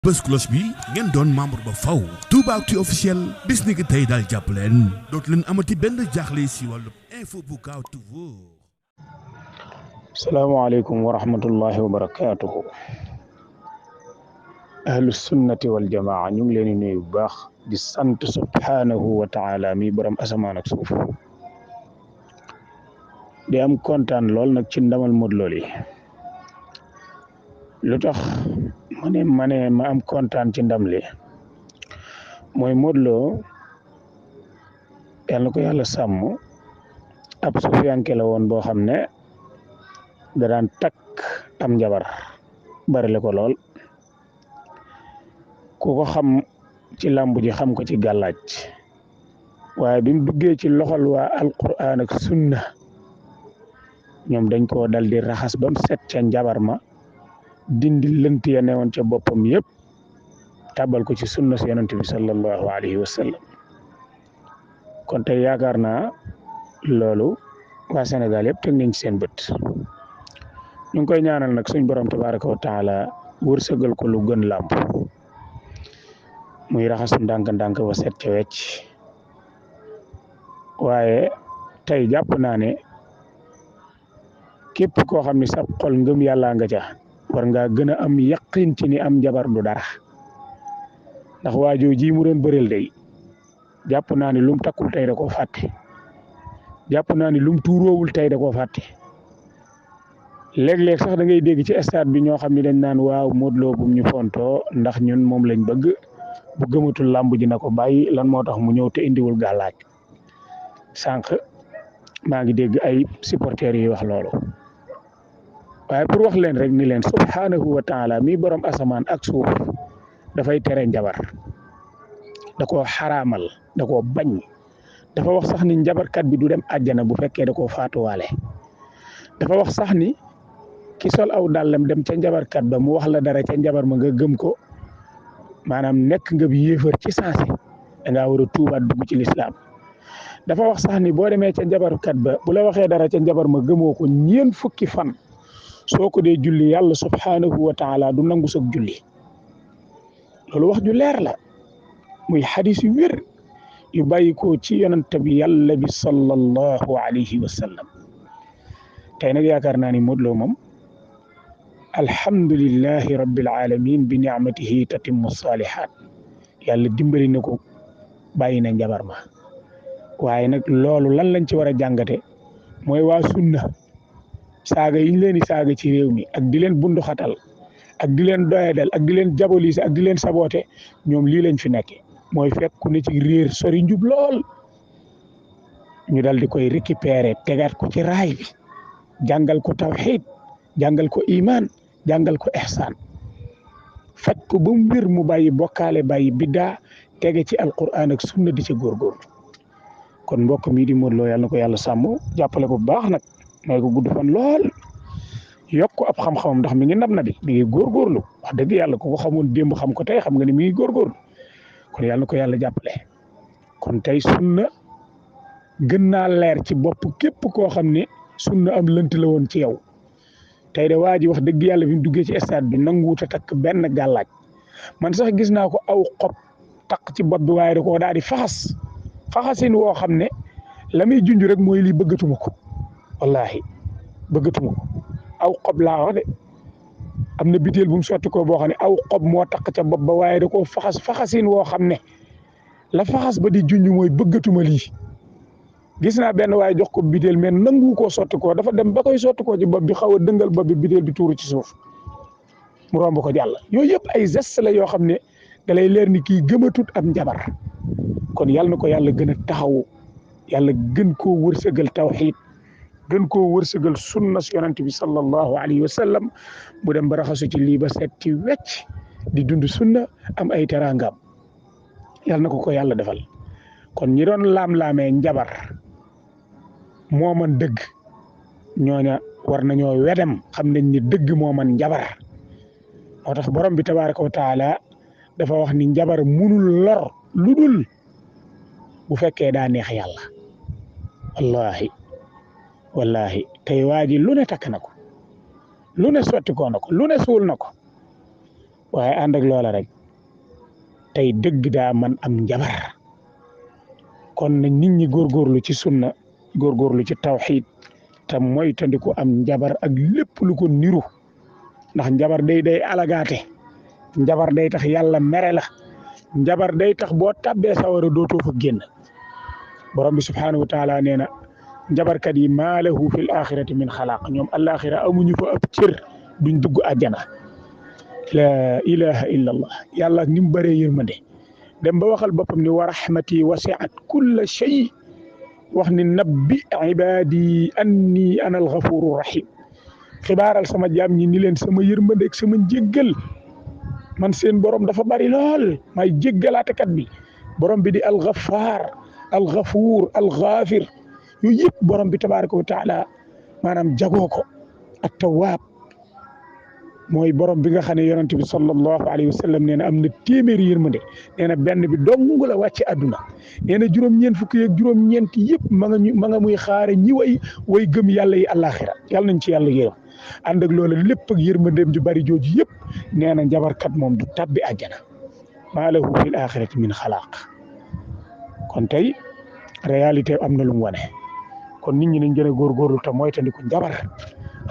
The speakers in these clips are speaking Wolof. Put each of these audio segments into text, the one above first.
bës cloche bi ngeen doon membre ba faw Toubactu officiel bis ni ki tey daal jàpp leen dootu leen amati benn jaaxle si wàllu info bu gaaw te wóor. salaamaaleykum wa rahmatullahi wa barakaatuhu. ahlu sunnati wal jamaa ñu ngi leen di nuyu bu baax di sant subhaanahu wa taala mi borom asamaan ak suuf di am kontaan lool nag ci ndamal Modou Lo li lu tax ma am kontaan ci ndam li mooy Modou Lo yal na ko yàlla sàmm ab sufiyanke la woon boo xam ne da daan takk am njabar bari le ko lool ku ko xam ci làmb ji xam ko ci gàllaaj waaye bi mu duggee ci loxol waa alquran ak sunna ñoom dañ koo dal di raxas ba mu set ca njabar ma dindi lënt ya newoon ca boppam yëpp tabal ko ci sunna si yonent bi sallallahu alayhi wa sallam kon tey yaakaar naa loolu waa Sénégal yëpp teg nañ ci seen bët ñu ngi koy ñaanal nag suñ borom tabaraka wa taala wërsëgal ko lu gën làmb muy raxas ndànk-ndànk ba set ca wecc waaye tey jàpp naa ne képp koo xam ne sa xol ngëm yàlla nga ca war ngaa gën a am yaqin ci ni am njabar du dara ndax waajoo ji mu doon bëreel day jàpp naa ne lum takkul tey da koo fàtte jàpp naa ne lum tuuroowul tey da koo fàtte léeg-léeg sax da ngay dégg ci stade bi ñoo xam ne dañ naan waaw Modou Lo bum ñu fontoo ndax ñun moom lañ bëgg bu gëmatul làmb ji na ko bàyyi lan moo tax mu ñëw te indiwul gàllaaj sànq maa ngi dégg ay supporters yi wax loolu waaye pour wax leen rek ni leen subhaanahu wa taala mi borom asamaan ak suuf dafay tere njabar da koo xaraamal da koo bañ dafa wax sax ni njabarkat bi du dem àjjana bu fekkee da koo faatuwaale dafa wax sax ni ki sol aw dàllam dem ca njabarkat ba mu wax la dara ca njabar ma nga gëm ko maanaam nekk nga bi yéefar ci saasi da ngaa war a tuubaat dugg ci lislaam dafa wax sax ni boo demee ca njabarkat ba bu la waxee dara ca njabar ma gëmoo ko ñeen fukki fan soo ko dee julli yàlla subhaanahu wa taala du nangu soog julli loolu wax ju leer la muy xadis yu wér yu bàyyi ko ci yonent bi yàlla bi sallallahu alayhi wa sallam tey nag yaakaar naa ni Modou Lo moom alhamdulillahi rabbil alamin bi ni'matihi tatimmu salihat yàlla dimbali na ko bàyyi na njabar ma waaye nag loolu lan lañ ci war a jàngate mooy waa sunna saaga yi ñu leen di saaga ci réew mi ak di leen bunduxatal ak di leen doyadal ak di leen jabolise ak di leen sabote ñoom lii lañ fi nekke mooy fekk ku ne ci réer sori njub lool ñu dal di koy récupérer tegaat ko ci raay bi jàngal ko tawxiid jàngal ko iman jàngal ko ihsaan faj ko ba mu wér mu bàyyi bokkaale bàyyi biddaa tege ci alquran ak sunna di ci góorgóorlu kon mbokk mi di Modou Lo yàlla na ko yàlla sàmm jàppale ko bu baax nag mooy ko gudd fan lool yokk ab xam-xamam ndax mi ngi nab na bi mi ngi góorgóorlu wax dëgg yàlla ku ko xamoon démb xam ko tey xam nga ni mi ngi góorgóorlu kon yàlla na ko yàlla jàppale kon tey sunna gën naa leer ci bopp képp koo xam ne sunna am lënt la woon ci yow tey de waa ji wax dëgg yàlla bi mu duggee ci stade bi nanguwut a takk benn gàllaaj man sax gis naa ko aw xob takk ci bopp bi waaye da koo daal di faxasin woo xam ne la muy junj rek mooy lii bëggatuma ko wallahi bëggatuma ko aw xob laa wax de am na biteel bu mu sotti ko boo xam ne aw xob moo takk ca bopp ba waaye da koo faxasin woo xam ne la faxas ba di junj mooy bëggatuma lii gis naa benn waaye jox ko biteel mais nangu koo sotti ko dafa dem ba koy sotti ko ci bopp bi xaw a dëngal bopp bi biteel bi tuuru ci suuf mu romb ko jàll yooyu yëpp ay geste la yoo xam ne da lay leer ni kii gëmatut ab njabar kon yàlla na ko yàlla gën a taxawu yàlla gën koo wërsëgal tawxiid gën koo wërsëgal sunna si yonent bi sallallahu alayhi wa sallam mu dem ba raxasu ci lii ba set ci wecc di dund sunna am ay teraangam yàlla na ko yàlla defal kon ñi doon laam-laamee njabar moo man dëgg ñooña war nañoo wedem xam nañ ni dëgg moo man njabar moo tax borom bi tabaraka wa taala dafa wax ni njabar munul lor lu dul bu fekkee daa neex yàlla wallahi tey waa ji lu ne takk na ko lu ne sotti ko na ko lu ne suul na ko waaye ànd ak loola rek tey dëgg daa man am njabar kon nag nit ñi góorgóorlu ci sunna góorgóorlu ci tawxiid te moytandiku am njabar ak lépp lu ko niru ndax njabar day alagaate njabar day tax yàlla mere la njabar day tax boo tabbee sawara dootoo fa génn borom bi subhaanahu wa taala nee na njabarkat yi maa lahu fil axirati min xalaaq ñoom alaxira amuñu fa ab cër duñ dugg àjjana la ilaha illa allah yàlla ni mu bëree yërmande dem ba waxal boppam ni wa rahmati wasiat kulla shay wax ni nabbi ibadi anni ana alghafuru rahim xibaaral sama jaam ñi ni leen sama yërmande ak sama njéggal man seen borom dafa bari lool may jéggalaatekat bi borom bi di alghafaar alghafuur alghafir yooyu yëpp borom bi tabaraka wa taala maanaam jagoo ko at tawaab mooy borom bi nga xam ne yonent bi sallallahu alayhi wa sallam nee na am na téeméeri yërmande nee na benn bi dong la wàcce àdduna nee na juróom-ñeent fukki ak juróom-ñeent yëpp ma nga muy xaare ñi way gëm yàlla yi àllaaxira yàlla nañ ci yàlla yërëm ànd ak loolu lépp ak yërmandeem ju bari jooju yëpp nee na njabarkat moom du tabbi àjjana maa lahu fil axirati min xalaaq kon tey réalité am na lu mu wane kon nit ñi nañ gën a góorgóorlu te moytandiku njabar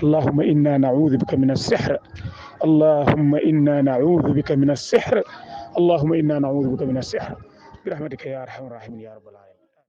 allahumma inna naudu bika min as-sihr allahumma inna naudu bika min as-sihr allahumma inna naudu bika min as-sihr bi rahmatika ya arhamar rahimin ya rabbal alamin